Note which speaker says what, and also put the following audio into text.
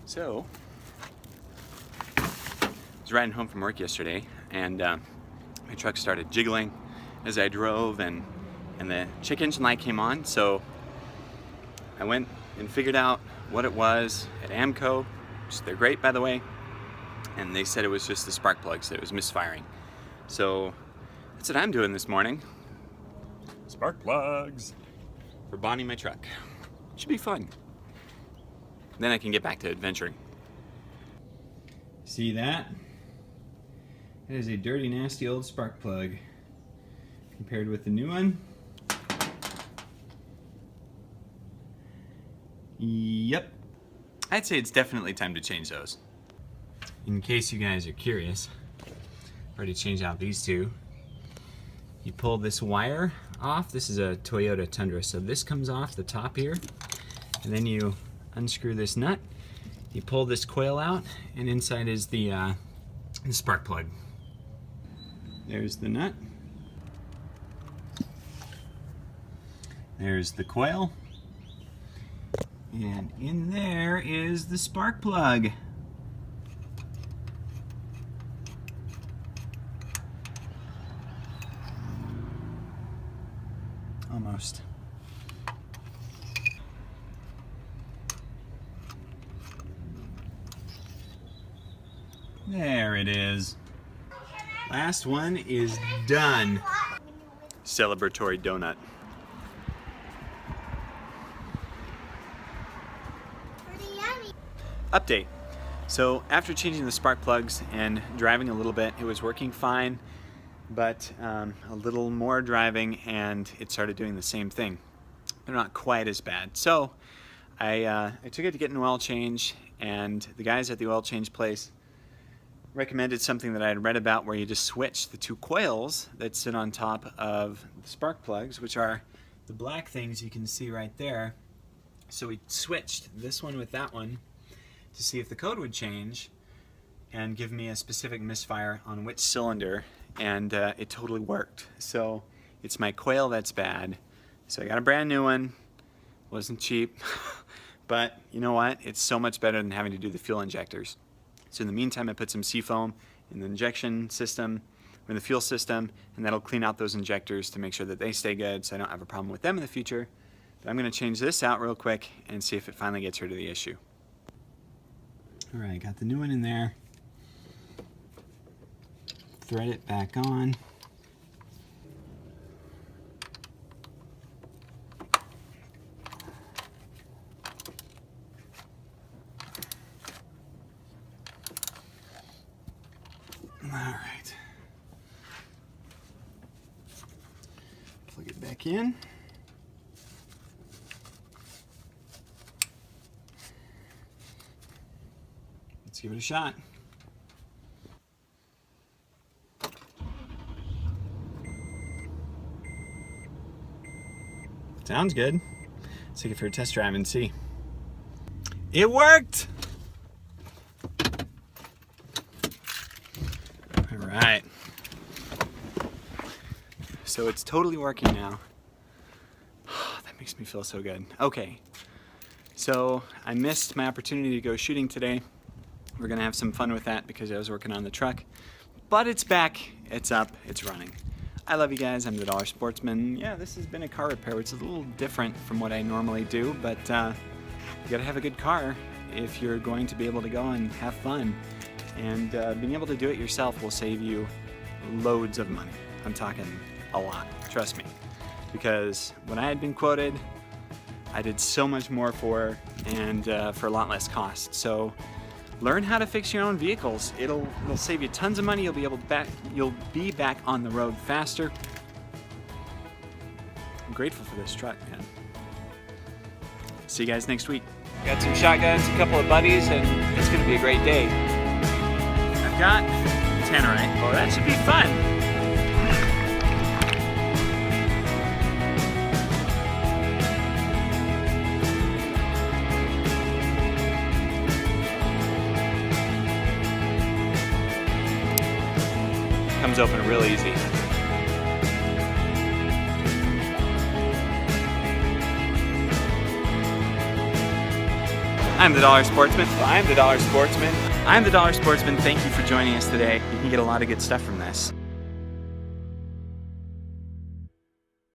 Speaker 1: So, I was riding home from work yesterday, and my truck started jiggling as I drove, and the check engine light came on. So I went and figured out what it was at Amco, which they're great, by the way, and they said it was just the spark plugs, that it was misfiring. So that's what I'm doing this morning. Spark plugs for bonding my truck. Should be fun. Then I can get back to adventuring. See that? That is a dirty, nasty old spark plug. Compared with the new one. Yep. I'd say it's definitely time to change those. In case you guys are curious, I've already changed out these two. You pull this wire off. This is a Toyota Tundra, so this comes off the top here, and then you unscrew this nut, you pull this coil out, and inside is the spark plug. There's the nut. There's the coil. And in there is the spark plug. Almost. There it is. Last one is done. Celebratory donut. Update. So after changing the spark plugs and driving a little bit, it was working fine, but a little more driving and it started doing the same thing. They're not quite as bad. So I took it to get an oil change, and the guys at the oil change place recommended something that I had read about, where you just switch the two coils that sit on top of the spark plugs, which are the black things you can see right there. So we switched this one with that one to see if the code would change and give me a specific misfire on which cylinder, and it totally worked. So it's my coil that's bad. So I got a brand new one. Wasn't cheap, but you know what? It's so much better than having to do the fuel injectors. So in the meantime, I put some seafoam in the injection system, in the fuel system, and that'll clean out those injectors to make sure that they stay good, so I don't have a problem with them in the future. But I'm gonna change this out real quick and see if it finally gets rid of the issue. All right, got the new one in there. Thread it back on. All right. Plug it back in. Let's give it a shot. Sounds good. Let's take it for a test drive and see. It worked! All right. So it's totally working now. That makes me feel so good. Okay. So I missed my opportunity to go shooting today. We're gonna have some fun with that because I was working on the truck. But it's back, it's up, it's running. I love you guys, I'm the Dollar Sportsman. Yeah, this has been a car repair, which is a little different from what I normally do, but you gotta have a good car if you're going to be able to go and have fun. And being able to do it yourself will save you loads of money. I'm talking a lot, trust me. Because when I had been quoted, I did so much more for, and for a lot less cost. So learn how to fix your own vehicles. It'll save you tons of money. You'll be back on the road faster. I'm grateful for this truck, man. See you guys next week. Got some shotguns, a couple of buddies, and it's gonna be a great day. I've got tannerite. Oh, that should be fun. Comes open real easy. I'm the Dollar Sportsman. I'm the Dollar Sportsman. I'm the Dollar Sportsman. Thank you for joining us today. You can get a lot of good stuff from this.